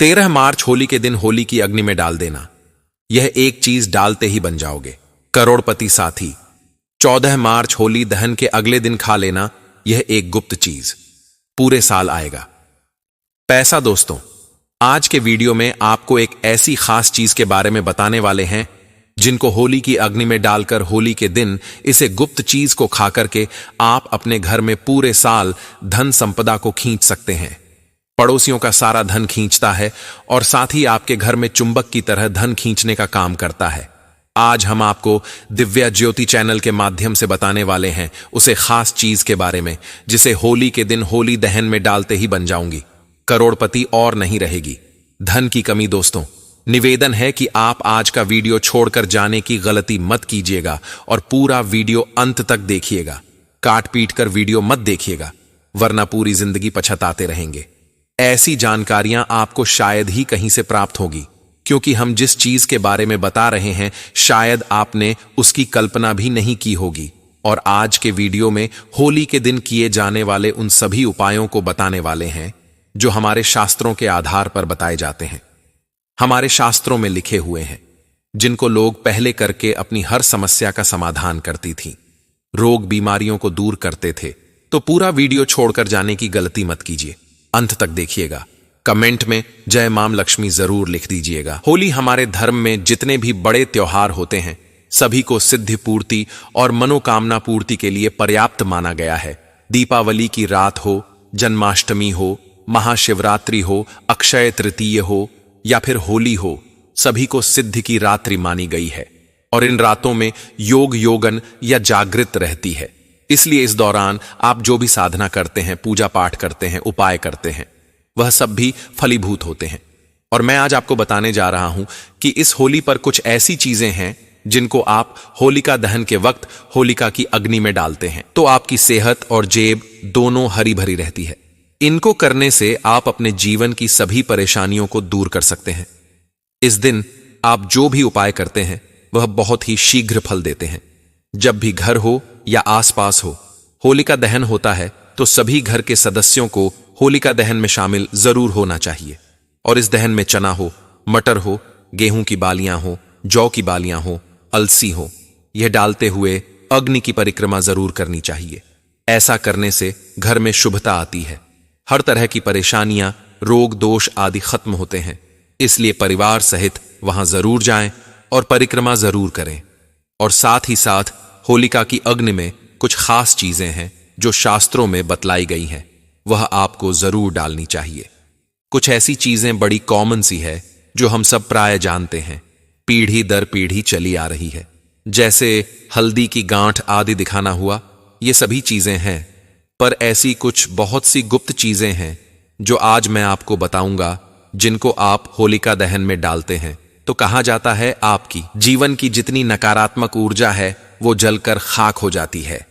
13 मार्च होली के दिन होली की अग्नि में डाल देना। यह एक चीज डालते ही बन जाओगे करोड़पति साथी। 14 मार्च होली दहन के अगले दिन खा लेना। यह एक गुप्त चीज पूरे साल आएगा। पैसा दोस्तों, आज के वीडियो में आपको एक ऐसी खास चीज के बारे में बताने वाले हैं जिनको होली की अग्नि में डालकर होली के दिन इसे गुप्त चीज को खाकर के आप अपने घर में पूरे साल धन संपदा को खींच सकते हैं। पड़ोसियों का सारा धन खींचता है और साथ ही आपके घर में चुंबक की तरह धन खींचने का काम करता है। आज हम आपको दिव्या ज्योति चैनल के माध्यम से बताने वाले हैं उसे खास चीज के बारे में जिसे होली के दिन होली दहन में डालते ही बन जाऊंगी करोड़पति और नहीं रहेगी। धन की कमी दोस्तों, निवेदन है कि आप आज का वीडियो छोड़कर जाने की गलती मत कीजिएगा और पूरा वीडियो अंत तक देखिएगा। काट पीट कर वीडियो मत देखिएगा, वरना पूरी जिंदगी पछताते रहेंगे। ऐसी जानकारियां आपको शायद ही कहीं से प्राप्त होगी, क्योंकि हम जिस चीज के बारे में बता रहे हैं शायद आपने उसकी कल्पना भी नहीं की होगी। और आज के वीडियो में होली के दिन किए जाने वाले उन सभी उपायों को बताने वाले हैं जो हमारे शास्त्रों के आधार पर बताए जाते हैं, हमारे शास्त्रों में लिखे हुए हैं, जिनको लोग पहले करके अपनी हर समस्या का समाधान करती थी, रोग बीमारियों को दूर करते थे। तो पूरा वीडियो छोड़कर जाने की गलती मत कीजिए, अंत तक देखिएगा। कमेंट में जय मां लक्ष्मी जरूर लिख दीजिएगा। होली हमारे धर्म में जितने भी बड़े त्योहार होते हैं सभी को सिद्धि पूर्ति और मनोकामना पूर्ति के लिए पर्याप्त माना गया है। दीपावली की रात हो, जन्माष्टमी हो, महाशिवरात्रि हो, अक्षय तृतीय हो या फिर होली हो, सभी को सिद्धि की रात्रि मानी गई है और इन रातों में योग योगन या जागृत रहती है। इसलिए इस दौरान आप जो भी साधना करते हैं, पूजा पाठ करते हैं, उपाय करते हैं, वह सब भी फलीभूत होते हैं। और मैं आज आपको बताने जा रहा हूं कि इस होली पर कुछ ऐसी चीजें हैं जिनको आप होलिका दहन के वक्त होलिका की अग्नि में डालते हैं तो आपकी सेहत और जेब दोनों हरी भरी रहती है। इनको करने से आप अपने जीवन की सभी परेशानियों को दूर कर सकते हैं। इस दिन आप जो भी उपाय करते हैं वह बहुत ही शीघ्र फल देते हैं। जब भी घर हो या आसपास हो होलिका दहन होता है तो सभी घर के सदस्यों को होलिका दहन में शामिल जरूर होना चाहिए। और इस दहन में चना हो, मटर हो, गेहूं की बालियां हो, जौ की बालियां हो, अलसी हो, यह डालते हुए अग्नि की परिक्रमा जरूर करनी चाहिए। ऐसा करने से घर में शुभता आती है, हर तरह की परेशानियां, रोग दोष आदि खत्म होते हैं। इसलिए परिवार सहित वहां जरूर जाएं और परिक्रमा जरूर करें। और साथ ही साथ होलिका की अग्नि में कुछ खास चीजें हैं जो शास्त्रों में बतलाई गई हैं, वह आपको जरूर डालनी चाहिए। कुछ ऐसी चीजें बड़ी कॉमन सी है जो हम सब प्राय जानते हैं, पीढ़ी दर पीढ़ी चली आ रही है, जैसे हल्दी की गांठ आदि दिखाना हुआ, ये सभी चीजें हैं। पर ऐसी कुछ बहुत सी गुप्त चीजें हैं जो आज मैं आपको बताऊंगा, जिनको आप होलिका दहन में डालते हैं तो कहा जाता है आपकी जीवन की जितनी नकारात्मक ऊर्जा है वो जलकर खाक हो जाती है।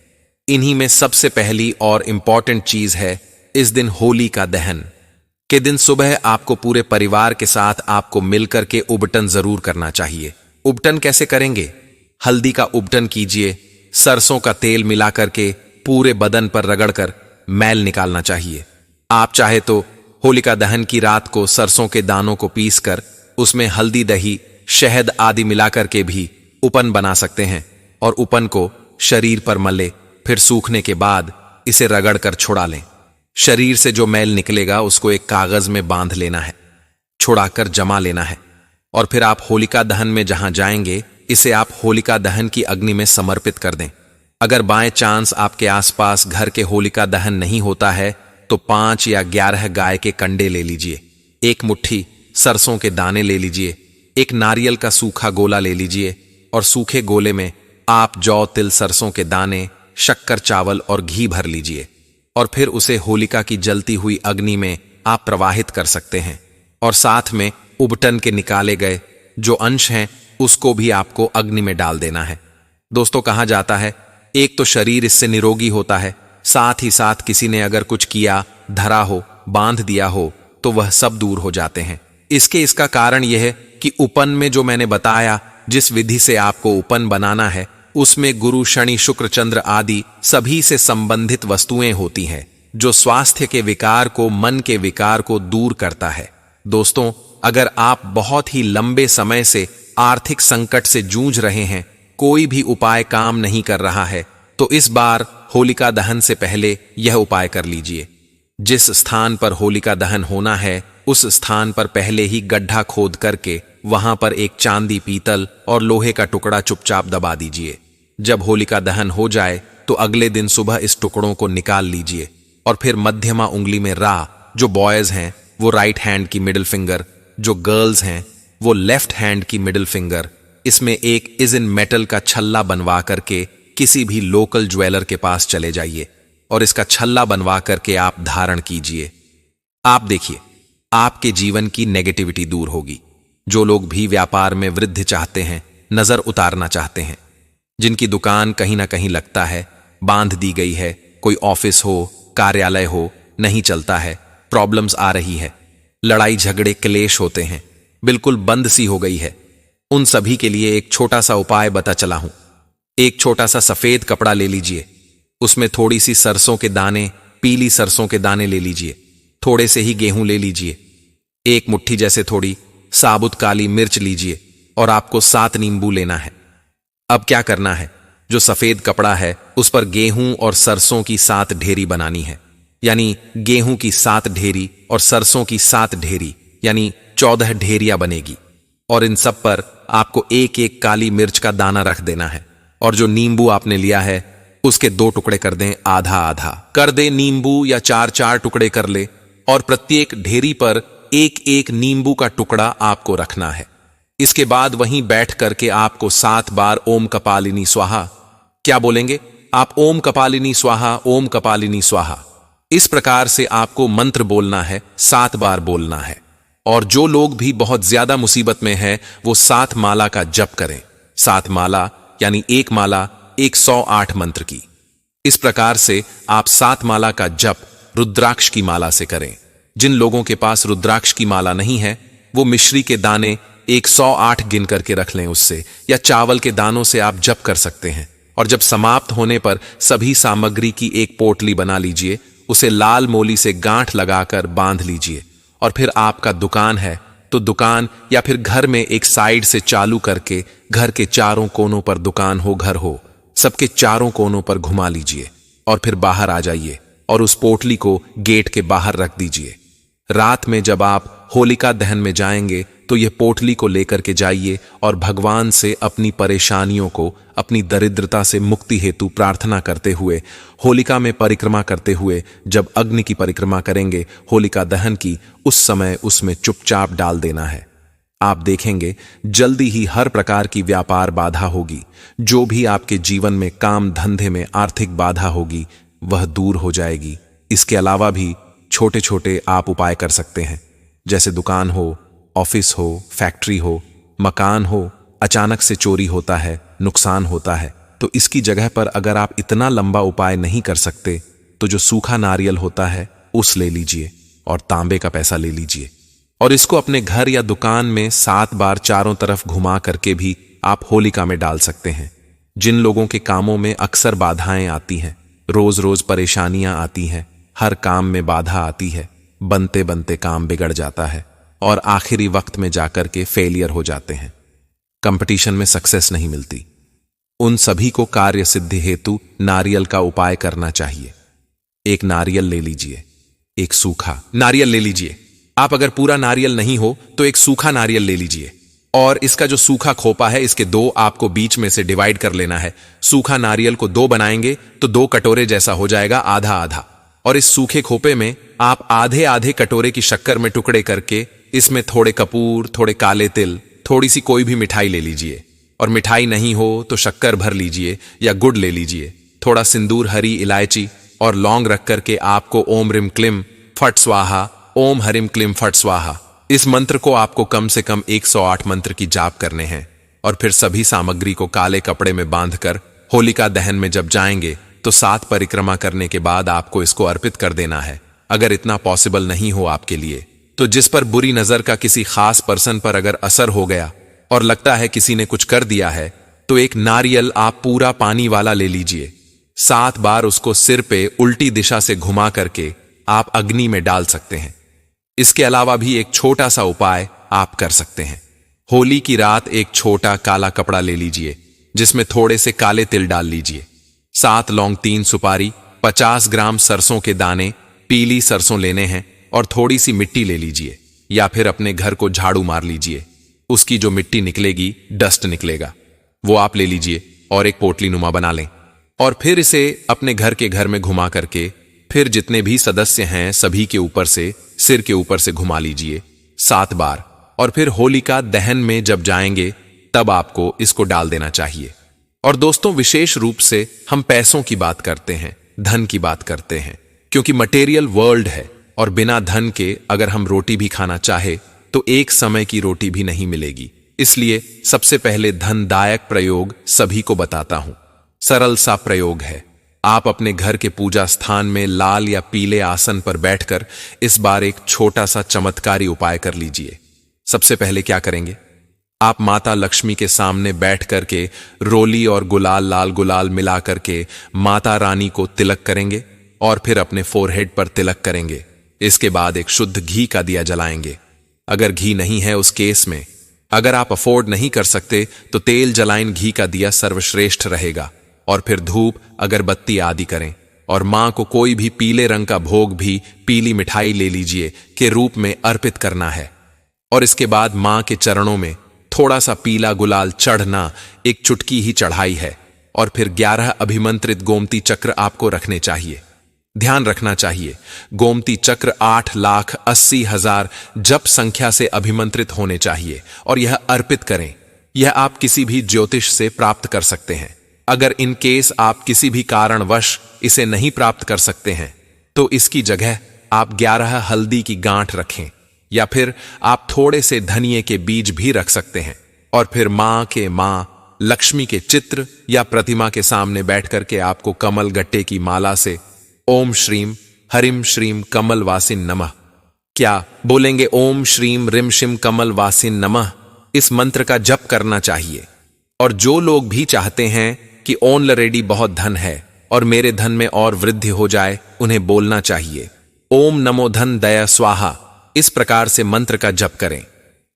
इन्हीं में सबसे पहली और इंपॉर्टेंट चीज है इस दिन होली का दहन के दिन सुबह आपको पूरे परिवार के साथ आपको मिलकर के उबटन जरूर करना चाहिए। उबटन कैसे करेंगे? हल्दी का उबटन कीजिए, सरसों का तेल मिला करके पूरे बदन पर रगड़कर मैल निकालना चाहिए। आप चाहे तो होलिका दहन की रात को सरसों के दानों को पीसकर उसमें हल्दी, दही, शहद आदि मिलाकर के भी उपन बना सकते हैं और उपन को शरीर पर मले, फिर सूखने के बाद इसे रगड़कर छुड़ा लें। शरीर से जो मैल निकलेगा उसको एक कागज में बांध लेना है, छुड़ाकर जमा लेना है और फिर आप होलिका दहन में जहां जाएंगे इसे आप होलिका दहन की अग्नि में समर्पित कर दें। अगर बाय चांस आपके आसपास घर के होलिका दहन नहीं होता है तो 5 या 11 गाय के कंडे ले लीजिए, एक मुट्ठी सरसों के दाने ले लीजिए, एक नारियल का सूखा गोला ले लीजिए और सूखे गोले में आप जौ, तिल, सरसों के दाने, शक्कर, चावल और घी भर लीजिए और फिर उसे होलिका की जलती हुई अग्नि में आप प्रवाहित कर सकते हैं। और साथ में उबटन के निकाले गए जो अंश हैं उसको भी आपको अग्नि में डाल देना है। दोस्तों, कहा जाता है एक तो शरीर इससे निरोगी होता है, साथ ही साथ किसी ने अगर कुछ किया, धरा हो, बांध दिया हो तो वह सब दूर हो जाते हैं। इसका कारण यह है कि उपन में जो मैंने बताया, जिस विधि से आपको उपन बनाना है, उसमें गुरु, शनि, शुक्र, चंद्र आदि सभी से संबंधित वस्तुएं होती हैं जो स्वास्थ्य के विकार को, मन के विकार को दूर करता है। दोस्तों, अगर आप बहुत ही लंबे समय से आर्थिक संकट से जूझ रहे हैं, कोई भी उपाय काम नहीं कर रहा है, तो इस बार होलिका दहन से पहले यह उपाय कर लीजिए। जिस स्थान पर होलिका दहन होना है, उस स्थान पर पहले ही गड्ढा खोद करके वहां पर एक चांदी, पीतल और लोहे का टुकड़ा चुपचाप दबा दीजिए। जब होलिका दहन हो जाए तो अगले दिन सुबह इस टुकड़ों को निकाल लीजिए और फिर मध्यमा उंगली में रा, जो बॉयज हैं वो राइट हैंड की मिडिल फिंगर, जो गर्ल्स हैं वो लेफ्ट हैंड की मिडिल फिंगर, इसमें एक इज़न मेटल का छल्ला बनवा करके किसी भी लोकल ज्वेलर के पास चले जाइए और इसका छल्ला बनवा करके आप धारण कीजिए। आप देखिए, आपके जीवन की नेगेटिविटी दूर होगी। जो लोग भी व्यापार में वृद्धि चाहते हैं, नजर उतारना चाहते हैं, जिनकी दुकान कहीं ना कहीं लगता है बांध दी गई है, कोई ऑफिस हो, कार्यालय हो, नहीं चलता है, प्रॉब्लम्स आ रही है, लड़ाई झगड़े क्लेश होते हैं, बिल्कुल बंद सी हो गई है, उन सभी के लिए एक छोटा सा उपाय बता चला हूं। एक छोटा सा सफेद कपड़ा ले लीजिए, उसमें थोड़ी सी सरसों के दाने, पीली सरसों के दाने ले लीजिए, थोड़े से ही गेहूं ले लीजिए, एक मुट्ठी जैसे थोड़ी साबुत काली मिर्च लीजिए और आपको 7 नींबू लेना है। अब क्या करना है, जो सफेद कपड़ा है उस पर गेहूं और सरसों की 7 ढेरी बनानी है, यानी गेहूं की 7 ढेरी और सरसों की 7 ढेरी, यानी 14 ढेरियां बनेगी। और इन सब पर आपको एक एक काली मिर्च का दाना रख देना है। और जो नींबू आपने लिया है उसके 2 टुकड़े कर दें, आधा आधा कर दे नींबू, या 4-4 टुकड़े कर ले, और प्रत्येक ढेरी पर एक एक नींबू का टुकड़ा आपको रखना है। इसके बाद वहीं बैठ करके आपको 7 बार ओम कपालिनी स्वाहा, क्या बोलेंगे आप? ओम कपालिनी स्वाहा, ओम कपालिनी स्वाहा। इस प्रकार से आपको मंत्र बोलना है, 7 बार बोलना है। और जो लोग भी बहुत ज्यादा मुसीबत में हैं, वो 7 माला का जप करें। 7 माला यानी एक माला 108 मंत्र की। इस प्रकार से आप 7 माला का जप रुद्राक्ष की माला से करें। जिन लोगों के पास रुद्राक्ष की माला नहीं है, वो मिश्री के दाने 108 गिन करके रख लें उससे, या चावल के दानों से आप जप कर सकते हैं। और जब समाप्त होने पर सभी सामग्री की एक पोटली बना लीजिए, उसे लाल मोली से गांठ लगाकर बांध लीजिए। और फिर आपका दुकान है तो दुकान, या फिर घर में एक साइड से चालू करके घर के चारों कोनों पर, दुकान हो घर हो, सबके चारों कोनों पर घुमा लीजिए और फिर बाहर आ जाइए और उस पोटली को गेट के बाहर रख दीजिए। रात में जब आप होलिका दहन में जाएंगे तो यह पोटली को लेकर के जाइए और भगवान से अपनी परेशानियों को, अपनी दरिद्रता से मुक्ति हेतु प्रार्थना करते हुए, होलिका में परिक्रमा करते हुए जब अग्नि की परिक्रमा करेंगे होलिका दहन की, उस समय उसमें चुपचाप डाल देना है। आप देखेंगे जल्दी ही हर प्रकार की व्यापार बाधा होगी, जो भी आपके जीवन में काम धंधे में आर्थिक बाधा होगी वह दूर हो जाएगी। इसके अलावा भी छोटे छोटे आप उपाय कर सकते हैं, जैसे दुकान हो, ऑफिस हो, फैक्ट्री हो, मकान हो, अचानक से चोरी होता है, नुकसान होता है, तो इसकी जगह पर अगर आप इतना लंबा उपाय नहीं कर सकते तो जो सूखा नारियल होता है उस ले लीजिए और तांबे का पैसा ले लीजिए और इसको अपने घर या दुकान में 7 बार चारों तरफ घुमा करके भी आप होलिका में डाल सकते हैं। जिन लोगों के कामों में अक्सर बाधाएं आती हैं, रोज रोज परेशानियां आती हैं, हर काम में बाधा आती है, बनते बनते काम बिगड़ जाता है और आखिरी वक्त में जाकर के फेलियर हो जाते हैं, कंपटीशन में सक्सेस नहीं मिलती, उन सभी को कार्य सिद्धि हेतु नारियल का उपाय करना चाहिए। एक नारियल ले लीजिए, एक सूखा नारियल ले लीजिए। आप अगर पूरा नारियल नहीं हो तो एक सूखा नारियल ले लीजिए और इसका जो सूखा खोपा है इसके 2 आपको बीच में से डिवाइड कर लेना है। सूखा नारियल को 2 बनाएंगे तो 2 कटोरे जैसा हो जाएगा, आधा आधा। और इस सूखे खोपे में आप आधे आधे कटोरे की शक्कर में टुकड़े करके इसमें थोड़े कपूर, थोड़े काले तिल, थोड़ी सी कोई भी मिठाई ले लीजिए। और मिठाई नहीं हो तो शक्कर भर लीजिए या गुड़ ले लीजिए, थोड़ा सिंदूर, हरी इलायची और लौंग रख करके आपको ओम रिम क्लिम फट स्वाहा, ओम हरिम क्लिम फट स्वाहा, इस मंत्र को आपको कम से कम 108 मंत्र की जाप करने हैं। और फिर सभी सामग्री को काले कपड़े में बांधकर होलिका दहन में जब जाएंगे तो 7 परिक्रमा करने के बाद आपको इसको अर्पित कर देना है। अगर इतना पॉसिबल नहीं हो आपके लिए तो जिस पर बुरी नजर का किसी खास पर्सन पर अगर असर हो गया और लगता है किसी ने कुछ कर दिया है, तो एक नारियल आप पूरा पानी वाला ले लीजिए, 7 बार उसको सिर पे उल्टी दिशा से घुमा करके आप अग्नि में डाल सकते हैं। इसके अलावा भी एक छोटा सा उपाय आप कर सकते हैं। होली की रात एक छोटा काला कपड़ा ले लीजिए, जिसमें थोड़े से काले तिल डाल लीजिए, 7 लौंग, 3 सुपारी, 50 ग्राम सरसों के दाने, पीली सरसों लेने हैं, और थोड़ी सी मिट्टी ले लीजिए, या फिर अपने घर को झाड़ू मार लीजिए। उसकी जो मिट्टी निकलेगी, डस्ट निकलेगा, वो आप ले लीजिए और एक पोटली नुमा बना लें। और फिर इसे अपने घर में घुमा करके फिर जितने भी सदस्य हैं सभी के ऊपर से, सिर के ऊपर से घुमा लीजिए 7 बार। और फिर होलिका दहन में जब जाएंगे तब आपको इसको डाल देना चाहिए। और दोस्तों, विशेष रूप से हम पैसों की बात करते हैं, धन की बात करते हैं, क्योंकि मटेरियल वर्ल्ड है और बिना धन के अगर हम रोटी भी खाना चाहे तो एक समय की रोटी भी नहीं मिलेगी। इसलिए सबसे पहले धनदायक प्रयोग सभी को बताता हूं। सरल सा प्रयोग है। आप अपने घर के पूजा स्थान में लाल या पीले आसन पर बैठकर इस बार एक छोटा सा चमत्कारी उपाय कर लीजिए। सबसे पहले क्या करेंगे, आप माता लक्ष्मी के सामने बैठ करके रोली और गुलाल, लाल गुलाल मिला करके माता रानी को तिलक करेंगे और फिर अपने फोरहेड पर तिलक करेंगे। इसके बाद एक शुद्ध घी का दिया जलाएंगे। अगर घी नहीं है उस केस में, अगर आप अफोर्ड नहीं कर सकते तो तेल जलाइन घी का दिया सर्वश्रेष्ठ रहेगा। और फिर धूप, अगरबत्ती आदि करें और मां को कोई भी पीले रंग का भोग भी पीली मिठाई ले लीजिए के रूप में अर्पित करना है। और इसके बाद मां के चरणों में थोड़ा सा पीला गुलाल चढ़ना एक चुटकी ही चढ़ाई है। और फिर 11 अभिमंत्रित गोमती चक्र आपको रखने चाहिए। ध्यान रखना चाहिए, गोमती चक्र 8,80,000 जप संख्या से अभिमंत्रित होने चाहिए और यह अर्पित करें। यह आप किसी भी ज्योतिष से प्राप्त कर सकते हैं। अगर इन केस आप किसी भी कारणवश इसे नहीं प्राप्त कर सकते हैं तो इसकी जगह आप 11 हल्दी की गांठ रखें, या फिर आप थोड़े से धनिये के बीज भी रख सकते हैं। और फिर मां लक्ष्मी के चित्र या प्रतिमा के सामने बैठ करके आपको कमल गट्टे की माला से ओम श्रीम हरिम श्रीम कमल वासिन नमः, क्या बोलेंगे, ओम श्रीम रिम शिम कमल वासिन नमः, इस मंत्र का जप करना चाहिए। और जो लोग भी चाहते हैं कि ऑलरेडी बहुत धन है और मेरे धन में और वृद्धि हो जाए, उन्हें बोलना चाहिए ओम नमो धन दया स्वाहा। इस प्रकार से मंत्र का जप करें।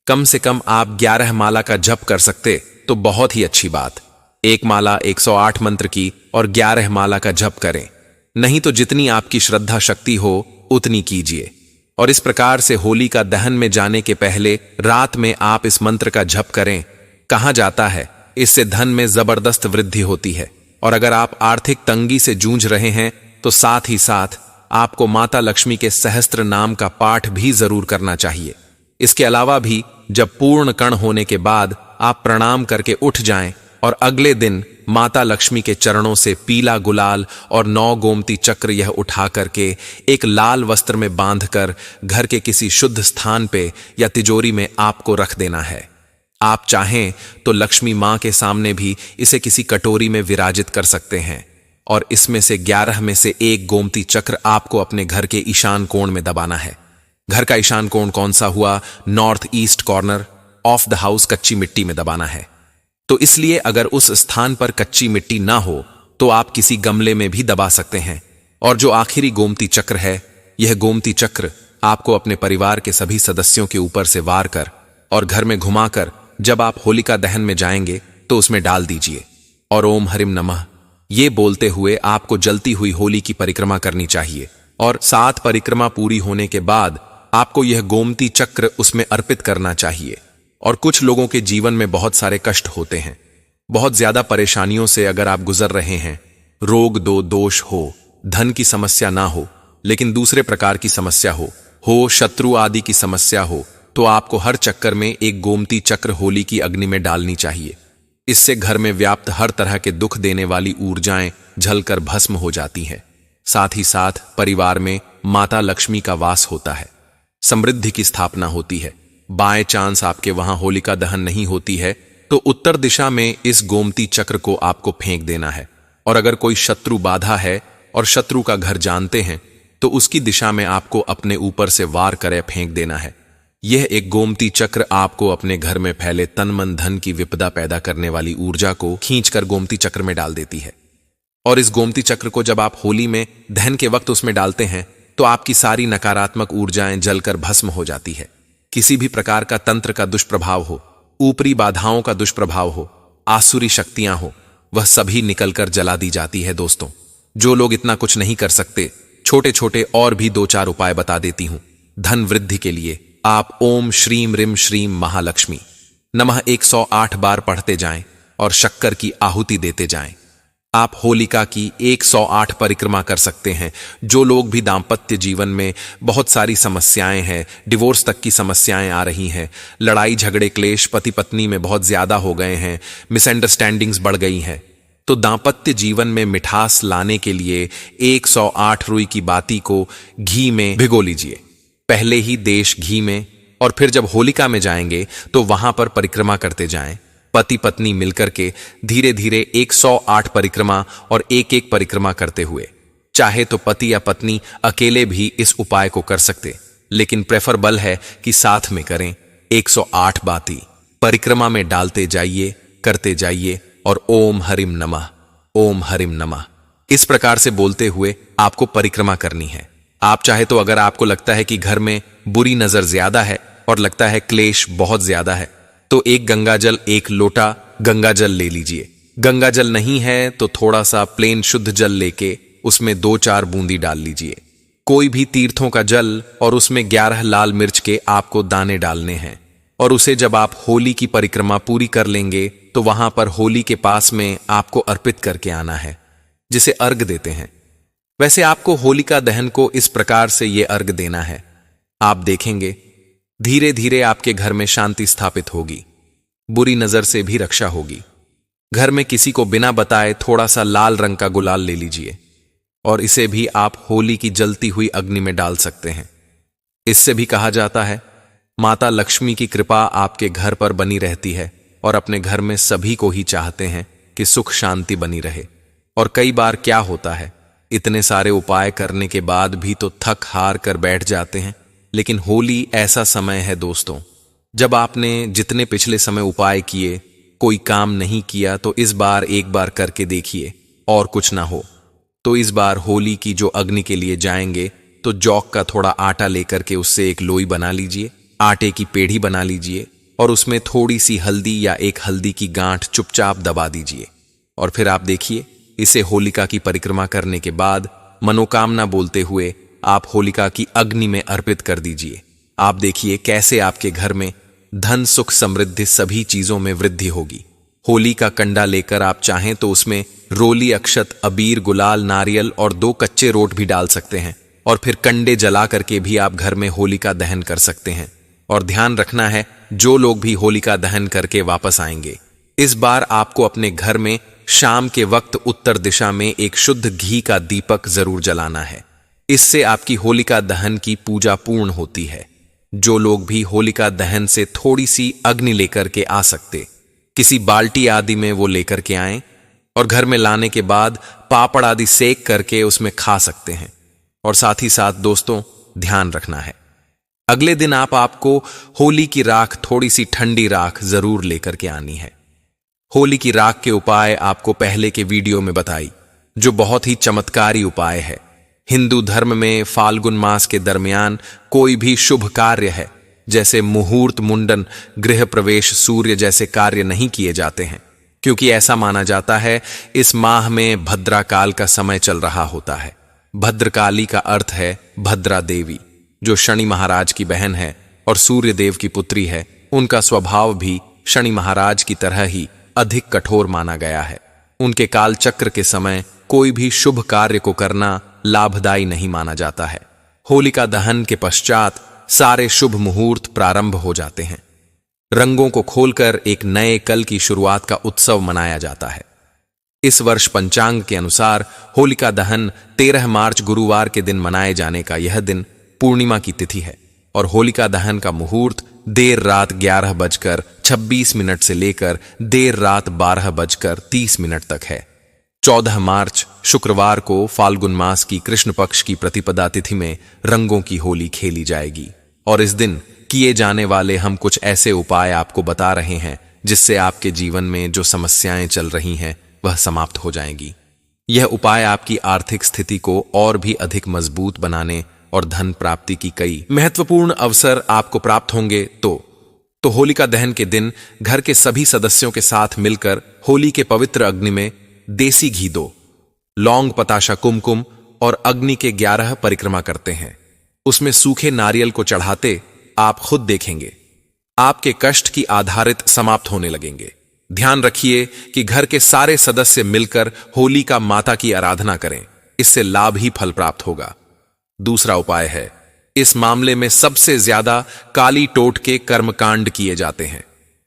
कम से कम आप 11 माला का जप कर सकते तो बहुत ही अच्छी बात। एक माला 108 मंत्र की और 11 माला का जप करें, नहीं तो जितनी आपकी श्रद्धा शक्ति हो उतनी कीजिए। और इस प्रकार से होली का दहन में जाने के पहले रात में आप इस मंत्र का जप करें। कहा जाता है इससे धन में जबरदस्त वृद्धि होती है। और अगर आप आर्थिक तंगी से जूझ रहे हैं तो साथ ही साथ आपको माता लक्ष्मी के सहस्त्र नाम का पाठ भी जरूर करना चाहिए। इसके अलावा भी जब पूर्ण कण होने के बाद आप प्रणाम करके उठ जाएं और अगले दिन माता लक्ष्मी के चरणों से पीला गुलाल और 9 गोमती चक्र यह उठा करके एक लाल वस्त्र में बांधकर घर के किसी शुद्ध स्थान पे या तिजोरी में आपको रख देना है। आप चाहें तो लक्ष्मी मां के सामने भी इसे किसी कटोरी में विराजित कर सकते हैं। और इसमें से 11 में से एक गोमती चक्र आपको अपने घर के ईशान कोण में दबाना है। घर का ईशान कोण कौन सा हुआ? North east corner of the house कच्ची मिट्टी में दबाना है। तो इसलिए अगर उस स्थान पर कच्ची मिट्टी ना हो तो आप किसी गमले में भी दबा सकते हैं। और जो आखिरी गोमती चक्र है, यह गोमती चक्र आपको अपने परिवार के सभी सदस्यों के ऊपर से वार कर और घर में घुमाकर जब आप होलिका दहन में जाएंगे तो उसमें डाल दीजिए। और ओम हरिम नमः ये बोलते हुए आपको जलती हुई होली की परिक्रमा करनी चाहिए। और 7 परिक्रमा पूरी होने के बाद आपको यह गोमती चक्र उसमें अर्पित करना चाहिए। और कुछ लोगों के जीवन में बहुत सारे कष्ट होते हैं, बहुत ज्यादा परेशानियों से अगर आप गुजर रहे हैं, रोग दोष हो, धन की समस्या ना हो लेकिन दूसरे प्रकार की समस्या हो शत्रु आदि की समस्या हो, तो आपको हर चक्कर में एक गोमती चक्र होली की अग्नि में डालनी चाहिए। इससे घर में व्याप्त हर तरह के दुख देने वाली ऊर्जाएं जलकर भस्म हो जाती हैं। साथ ही साथ परिवार में माता लक्ष्मी का वास होता है, समृद्धि की स्थापना होती है। बाय चांस आपके वहां होलिका दहन नहीं होती है तो उत्तर दिशा में इस गोमती चक्र को आपको फेंक देना है। और अगर कोई शत्रु बाधा है और शत्रु का घर जानते हैं तो उसकी दिशा में आपको अपने ऊपर से वार करे फेंक देना है। यह एक गोमती चक्र आपको अपने घर में फैले तन मन धन की विपदा पैदा करने वाली ऊर्जा को खींचकर गोमती चक्र में डाल देती है। और इस गोमती चक्र को जब आप होली में दहन के वक्त उसमें डालते हैं तो आपकी सारी नकारात्मक ऊर्जाएं जलकर भस्म हो जाती है। किसी भी प्रकार का तंत्र का दुष्प्रभाव हो, ऊपरी बाधाओं का दुष्प्रभाव हो, आसुरी शक्तियां हो, वह सभी निकलकर जला दी जाती है। दोस्तों, जो लोग इतना कुछ नहीं कर सकते, छोटे छोटे और भी 2-4 उपाय बता देती हूं। धन वृद्धि के लिए आप ओम श्रीम रिम श्रीम महालक्ष्मी नमः 108 बार पढ़ते जाएं और शक्कर की आहुति देते जाएं। आप होलिका की 108 परिक्रमा कर सकते हैं। जो लोग भी दाम्पत्य जीवन में बहुत सारी समस्याएं हैं, डिवोर्स तक की समस्याएं आ रही हैं, लड़ाई झगड़े क्लेश पति पत्नी में बहुत ज्यादा हो गए हैं, मिसअंडरस्टैंडिंग्स बढ़ गई हैं, तो दाम्पत्य जीवन में मिठास लाने के लिए 108 रुई की बाती को घी में भिगो लीजिए। पहले ही देश घी में, और फिर जब होलिका में जाएंगे तो वहां पर परिक्रमा करते जाएं। पति पत्नी मिलकर के धीरे धीरे 108 परिक्रमा और एक एक परिक्रमा करते हुए, चाहे तो पति या पत्नी अकेले भी इस उपाय को कर सकते, लेकिन प्रेफरेबल है कि साथ में करें। 108 बाती परिक्रमा में डालते जाइए, करते जाइए और ओम हरिम नमः, ओम हरिम नमः इस प्रकार से बोलते हुए आपको परिक्रमा करनी है। आप चाहे तो, अगर आपको लगता है कि घर में बुरी नजर ज्यादा है और लगता है क्लेश बहुत ज्यादा है, तो एक गंगाजल, 1 लोटा गंगाजल ले लीजिए। गंगाजल नहीं है तो थोड़ा सा प्लेन शुद्ध जल लेके उसमें 2-4 बूंदी डाल लीजिए। कोई भी तीर्थों का जल, और उसमें 11 लाल मिर्च के आपको दाने डालने हैं। और उसे जब आप होली की परिक्रमा पूरी कर लेंगे तो वहां पर होली के पास में आपको अर्पित करके आना है, जिसे अर्घ देते हैं। वैसे आपको होलिका दहन को इस प्रकार से ये अर्घ देना है। आप देखेंगे धीरे धीरे आपके घर में शांति स्थापित होगी, बुरी नजर से भी रक्षा होगी। घर में किसी को बिना बताए थोड़ा सा लाल रंग का गुलाल ले लीजिए और इसे भी आप होली की जलती हुई अग्नि में डाल सकते हैं। इससे भी कहा जाता है माता लक्ष्मी की कृपा आपके घर पर बनी रहती है और अपने घर में सभी को ही चाहते हैं कि सुख शांति बनी रहे। और कई बार क्या होता है, इतने सारे उपाय करने के बाद भी तो थक हार कर बैठ जाते हैं। लेकिन होली ऐसा समय है दोस्तों, जब आपने जितने पिछले समय उपाय किए, कोई काम नहीं किया, तो इस बार एक बार करके देखिए। और कुछ ना हो तो इस बार होली की जो अग्नि के लिए जाएंगे तो जौक का थोड़ा आटा लेकर के उससे एक लोई बना लीजिए, आटे की पेढ़ी बना लीजिए और उसमें थोड़ी सी हल्दी या एक हल्दी की गांठ चुपचाप दबा दीजिए। और फिर आप देखिए, इसे होलिका की परिक्रमा करने के बाद मनोकामना बोलते हुए आप होलिका की अग्नि में अर्पित कर दीजिए। आप देखिए कैसे आपके घर में धन सुख समृद्धि सभी चीजों में वृद्धि होगी। होली का कंडा लेकर आप चाहें तो उसमें रोली, अक्षत, अबीर, गुलाल, नारियल और 2 कच्चे रोट भी डाल सकते हैं और फिर कंडे जला करके भी आप घर में होलिका दहन कर सकते हैं। और ध्यान रखना है, जो लोग भी होलिका दहन करके वापस आएंगे, इस बार आपको अपने घर में शाम के वक्त उत्तर दिशा में एक शुद्ध घी का दीपक जरूर जलाना है। इससे आपकी होलिका दहन की पूजा पूर्ण होती है। जो लोग भी होलिका दहन से थोड़ी सी अग्नि लेकर के आ सकते, किसी बाल्टी आदि में वो लेकर के आएं और घर में लाने के बाद पापड़ आदि सेक करके उसमें खा सकते हैं। और साथ ही साथ दोस्तों, ध्यान रखना है, अगले दिन आपको होली की राख, थोड़ी सी ठंडी राख जरूर लेकर के आनी है। होली की राख के उपाय आपको पहले के वीडियो में बताई, जो बहुत ही चमत्कारी उपाय है। हिंदू धर्म में फाल्गुन मास के दरमियान कोई भी शुभ कार्य है, जैसे मुहूर्त, मुंडन, गृह प्रवेश, सूर्य जैसे कार्य नहीं किए जाते हैं, क्योंकि ऐसा माना जाता है इस माह में भद्रा काल का समय चल रहा होता है। भद्रकाली का अर्थ है भद्रा देवी, जो शनि महाराज की बहन है और सूर्य देव की पुत्री है। उनका स्वभाव भी शनि महाराज की तरह ही अधिक कठोर माना गया है। उनके काल चक्र के समय कोई भी शुभ कार्य को करना लाभदायी नहीं माना जाता है। होलिका दहन के पश्चात सारे शुभ मुहूर्त प्रारंभ हो जाते हैं। रंगों को खोलकर एक नए कल की शुरुआत का उत्सव मनाया जाता है। इस वर्ष पंचांग के अनुसार होलिका दहन 13 मार्च गुरुवार के दिन मनाए जाने का यह दिन पूर्णिमा की तिथि है और होलिका दहन का मुहूर्त देर रात 11:26 से लेकर देर रात 12:30 तक है। 14 मार्च शुक्रवार को फाल्गुन मास की कृष्ण पक्ष की प्रतिपदा तिथि में रंगों की होली खेली जाएगी और इस दिन किए जाने वाले हम कुछ ऐसे उपाय आपको बता रहे हैं जिससे आपके जीवन में जो समस्याएं चल रही हैं वह समाप्त हो जाएंगी। यह उपाय आपकी आर्थिक स्थिति को और भी अधिक मजबूत बनाने और धन प्राप्ति की कई महत्वपूर्ण अवसर आपको प्राप्त होंगे। तो होलिका दहन के दिन घर के सभी सदस्यों के साथ मिलकर होली के पवित्र अग्नि में देसी घी दो, लौंग, पताशा, कुमकुम और अग्नि के 11 परिक्रमा करते हैं। उसमें सूखे नारियल को चढ़ाते आप खुद देखेंगे आपके कष्ट की आधारित समाप्त होने लगेंगे। ध्यान रखिए कि घर के सारे सदस्य मिलकर होली का माता की आराधना करें, इससे लाभ ही फल प्राप्त होगा। दूसरा उपाय है, इस मामले में सबसे ज्यादा काली टोट के कर्मकांड किए जाते हैं।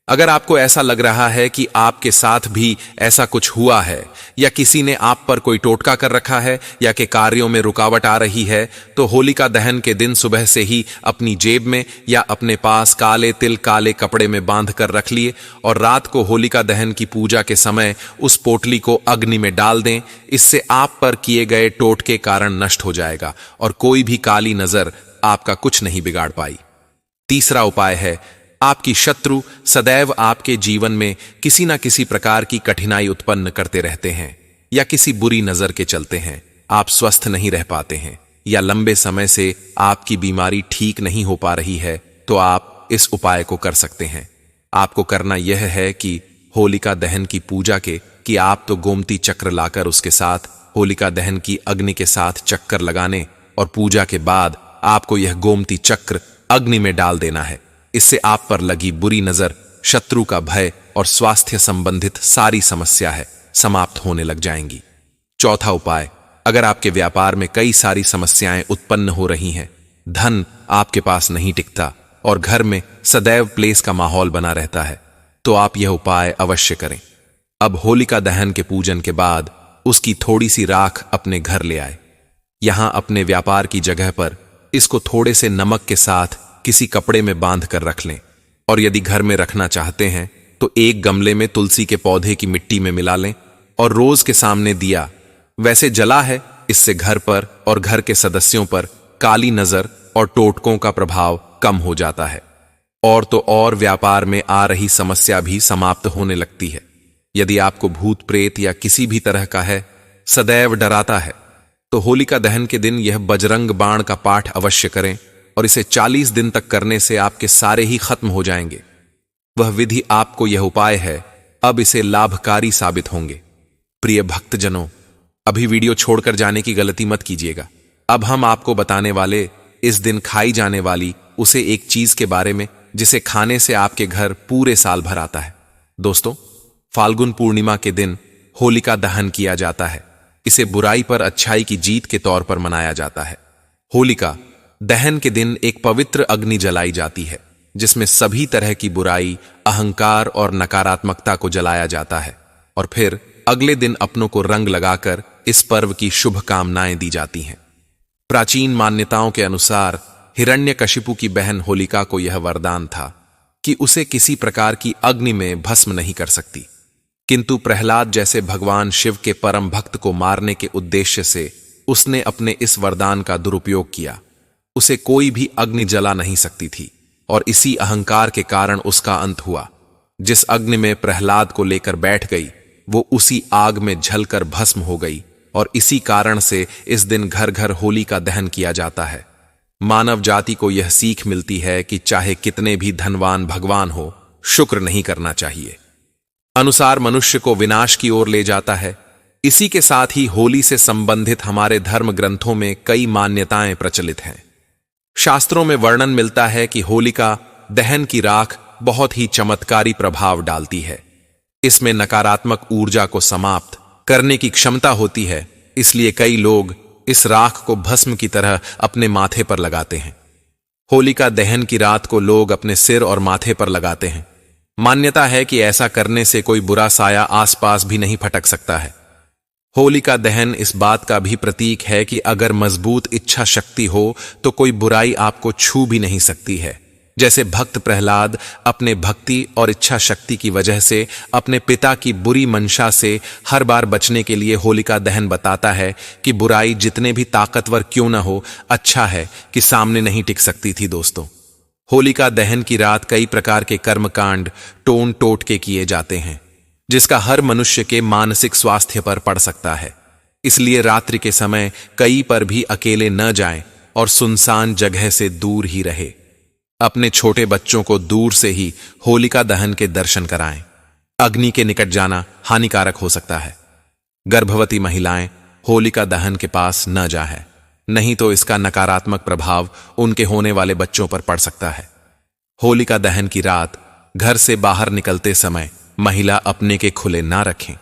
अगर आपको ऐसा लग रहा है कि आपके साथ भी ऐसा कुछ हुआ है या किसी ने आप पर कोई टोटका कर रखा है या कि कार्यों में रुकावट आ रही है, तो होलिका दहन के दिन सुबह से ही अपनी जेब में या अपने पास काले तिल काले कपड़े में बांध कर रख लिए और रात को होलिका दहन की पूजा के समय उस पोटली को अग्नि में डाल दें। इससे आप पर किए गए टोट के कारण नष्ट हो जाएगा और कोई भी काली नजर आपका कुछ नहीं बिगाड़ पाई। तीसरा उपाय है, आपकी शत्रु सदैव आपके जीवन में किसी ना किसी प्रकार की कठिनाई उत्पन्न करते रहते हैं या किसी बुरी नजर के चलते हैं आप स्वस्थ नहीं रह पाते हैं या लंबे समय से आपकी बीमारी ठीक नहीं हो पा रही है, तो आप इस उपाय को कर सकते हैं। आपको करना यह है कि होलिका दहन की पूजा के कि आप तो गोमती चक्र लाकर उसके साथ होलिका दहन की अग्नि के साथ चक्कर लगाने और पूजा के बाद आपको यह गोमती चक्र अग्नि में डाल देना है। इससे आप पर लगी बुरी नजर, शत्रु का भय और स्वास्थ्य संबंधित सारी समस्या है समाप्त होने लग जाएंगी। चौथा उपाय, अगर आपके व्यापार में कई सारी समस्याएं उत्पन्न हो रही हैं, धन आपके पास नहीं टिकता और घर में सदैव क्लेश का माहौल बना रहता है, तो आप यह उपाय अवश्य करें। अब होलिका दहन के पूजन के बाद उसकी थोड़ी सी राख अपने घर ले आए। यहां अपने व्यापार की जगह पर इसको थोड़े से नमक के साथ किसी कपड़े में बांध कर रख लें और यदि घर में रखना चाहते हैं तो एक गमले में तुलसी के पौधे की मिट्टी में मिला लें और रोज के सामने दिया वैसे जला है। इससे घर पर और घर के सदस्यों पर काली नजर और टोटकों का प्रभाव कम हो जाता है और तो और व्यापार में आ रही समस्या भी समाप्त होने लगती है। यदि आपको भूत प्रेत या किसी भी तरह का है सदैव डराता है, तो होलिका दहन के दिन यह बजरंग बाण का पाठ अवश्य करें और इसे 40 दिन तक करने से आपके सारे ही खत्म हो जाएंगे। वह विधि आपको यह उपाय है, अब इसे लाभकारी साबित होंगे। प्रिय भक्तजनों, अभी वीडियो छोड़कर जाने की गलती मत कीजिएगा। अब हम आपको बताने वाले इस दिन खाई जाने वाली उसे एक चीज के बारे में जिसे खाने से आपके घर पूरे साल भर आता है। दोस्तों, फाल्गुन पूर्णिमा के दिन होलिका दहन किया जाता है। इसे बुराई पर अच्छाई की जीत के तौर पर मनाया जाता है। होलिका दहन के दिन एक पवित्र अग्नि जलाई जाती है जिसमें सभी तरह की बुराई, अहंकार और नकारात्मकता को जलाया जाता है और फिर अगले दिन अपनों को रंग लगाकर इस पर्व की शुभ कामनाएं दी जाती हैं। प्राचीन मान्यताओं के अनुसार हिरण्यकशिपु की बहन होलिका को यह वरदान था कि उसे किसी प्रकार की अग्नि में भस्म नहीं कर सकती, किंतु प्रहलाद जैसे भगवान शिव के परम भक्त को मारने के उद्देश्य से उसने अपने इस वरदान का दुरुपयोग किया। उसे कोई भी अग्नि जला नहीं सकती थी और इसी अहंकार के कारण उसका अंत हुआ। जिस अग्नि में प्रहलाद को लेकर बैठ गई वो उसी आग में जलकर भस्म हो गई और इसी कारण से इस दिन घर घर होली का दहन किया जाता है। मानव जाति को यह सीख मिलती है कि चाहे कितने भी धनवान भगवान हो, शुक्र नहीं करना चाहिए। अनुसार मनुष्य को विनाश की ओर ले जाता है। इसी के साथ ही होली से संबंधित हमारे धर्म ग्रंथों में कई मान्यताएं प्रचलित हैं। शास्त्रों में वर्णन मिलता है कि होलिका दहन की राख बहुत ही चमत्कारी प्रभाव डालती है। इसमें नकारात्मक ऊर्जा को समाप्त करने की क्षमता होती है, इसलिए कई लोग इस राख को भस्म की तरह अपने माथे पर लगाते हैं। होलिका दहन की रात को लोग अपने सिर और माथे पर लगाते हैं। मान्यता है कि ऐसा करने से कोई बुरा साया आसपास भी नहीं फटक सकता है। होलिका दहन इस बात का भी प्रतीक है कि अगर मजबूत इच्छा शक्ति हो तो कोई बुराई आपको छू भी नहीं सकती है। जैसे भक्त प्रहलाद अपने भक्ति और इच्छा शक्ति की वजह से अपने पिता की बुरी मंशा से हर बार बचने के लिए होलिका दहन बताता है कि बुराई जितने भी ताकतवर क्यों न हो, अच्छा है कि सामने नहीं टिक सकती थी। दोस्तों, होलिका दहन की रात कई प्रकार के कर्मकांड टोन टोटके किए जाते हैं जिसका हर मनुष्य के मानसिक स्वास्थ्य पर पड़ सकता है। इसलिए रात्रि के समय कहीं पर भी अकेले न जाएं और सुनसान जगह से दूर ही रहे। अपने छोटे बच्चों को दूर से ही होलिका दहन के दर्शन कराएं। अग्नि के निकट जाना हानिकारक हो सकता है। गर्भवती महिलाएं होलिका दहन के पास न जाएं, नहीं तो इसका नकारात्मक प्रभाव उनके होने वाले बच्चों पर पड़ सकता है। होलिका दहन की रात घर से बाहर निकलते समय महिला अपने के खुले ना रखें,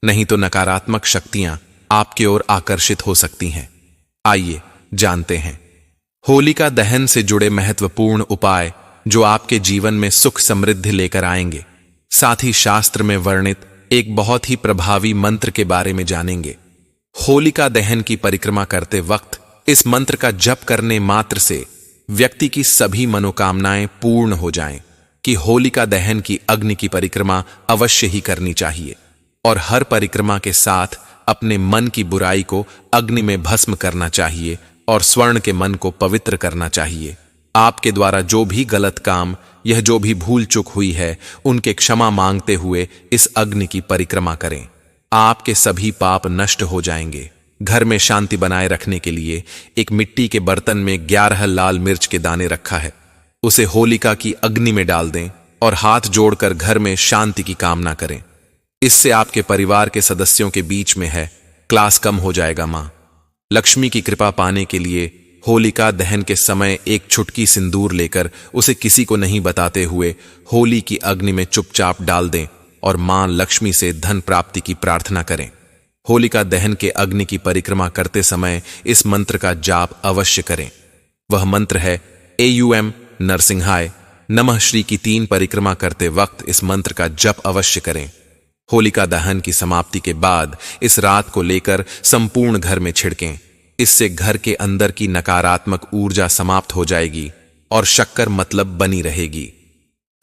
नहीं तो नकारात्मक शक्तियां आपकी ओर आकर्षित हो सकती हैं। आइए जानते हैं होलिका दहन से जुड़े महत्वपूर्ण उपाय जो आपके जीवन में सुख समृद्धि लेकर आएंगे। साथ ही शास्त्र में वर्णित एक बहुत ही प्रभावी मंत्र के बारे में जानेंगे। होलिका दहन की परिक्रमा करते वक्त इस मंत्र का जप करने मात्र से व्यक्ति की सभी मनोकामनाएं पूर्ण हो जाएं कि होलिका दहन की अग्नि की परिक्रमा अवश्य ही करनी चाहिए और हर परिक्रमा के साथ अपने मन की बुराई को अग्नि में भस्म करना चाहिए और स्वर्ण के मन को पवित्र करना चाहिए। आपके द्वारा जो भी गलत काम, यह जो भी भूल चूक हुई है, उनके क्षमा मांगते हुए इस अग्नि की परिक्रमा करें। आपके सभी पाप नष्ट हो जाएंगे। घर में शांति बनाए रखने के लिए एक मिट्टी के बर्तन में 11 लाल मिर्च के दाने रखा है। उसे होलिका की अग्नि में डाल दें और हाथ जोड़कर घर में शांति की कामना करें। इससे आपके परिवार के सदस्यों के बीच में है क्लास कम हो जाएगा। मां लक्ष्मी की कृपा पाने के लिए होलिका दहन के समय एक चुटकी सिंदूर लेकर उसे किसी को नहीं बताते हुए होली की अग्नि में चुपचाप डाल दें और मां लक्ष्मी से धन प्राप्ति की प्रार्थना करें। होलिका दहन के अग्नि की परिक्रमा करते समय इस मंत्र का जाप अवश्य करें। वह मंत्र है एयूएम नरसिंहाय नमः श्री की 3 परिक्रमा करते वक्त इस मंत्र का जप अवश्य करें। होलिका दहन की समाप्ति के बाद इस रात को लेकर संपूर्ण घर में छिड़कें। इससे घर के अंदर की नकारात्मक ऊर्जा समाप्त हो जाएगी और शक्कर मतलब बनी रहेगी।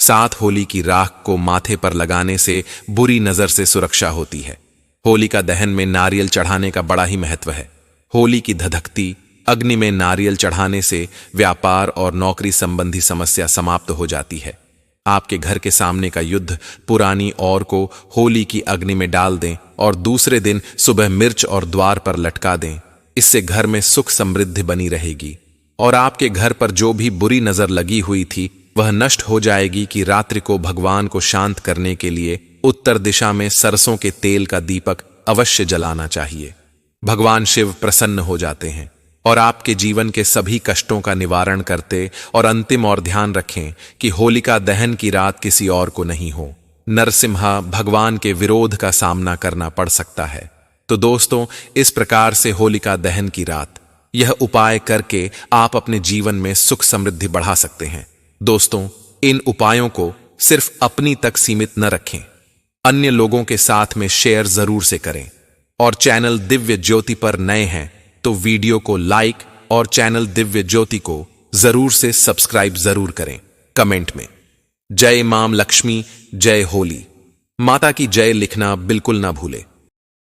साथ होली की राख को माथे पर लगाने से बुरी नजर से सुरक्षा होती है। होलिका दहन में नारियल चढ़ाने का बड़ा ही महत्व है। होली की धधकती अग्नि में नारियल चढ़ाने से व्यापार और नौकरी संबंधी समस्या समाप्त हो जाती है। आपके घर के सामने का युद्ध पुरानी और को होली की अग्नि में डाल दें और दूसरे दिन सुबह मिर्च और द्वार पर लटका दें। इससे घर में सुख समृद्धि बनी रहेगी और आपके घर पर जो भी बुरी नजर लगी हुई थी वह नष्ट हो जाएगी। कि रात्रि को भगवान को शांत करने के लिए उत्तर दिशा में सरसों के तेल का दीपक अवश्य जलाना चाहिए। भगवान शिव प्रसन्न हो जाते हैं और आपके जीवन के सभी कष्टों का निवारण करते। और अंतिम और ध्यान रखें कि होलिका दहन की रात किसी और को नहीं हो। नरसिम्हा भगवान के विरोध का सामना करना पड़ सकता है। तो दोस्तों, इस प्रकार से होलिका दहन की रात यह उपाय करके आप अपने जीवन में सुख समृद्धि बढ़ा सकते हैं। दोस्तों, इन उपायों को सिर्फ अपनी तक सीमित न रखें, अन्य लोगों के साथ में शेयर जरूर से करें। और चैनल दिव्य ज्योति पर नए हैं तो वीडियो को लाइक और चैनल दिव्य ज्योति को जरूर से सब्सक्राइब जरूर करें। कमेंट में जय मां लक्ष्मी, जय होली माता की जय लिखना बिल्कुल ना भूले।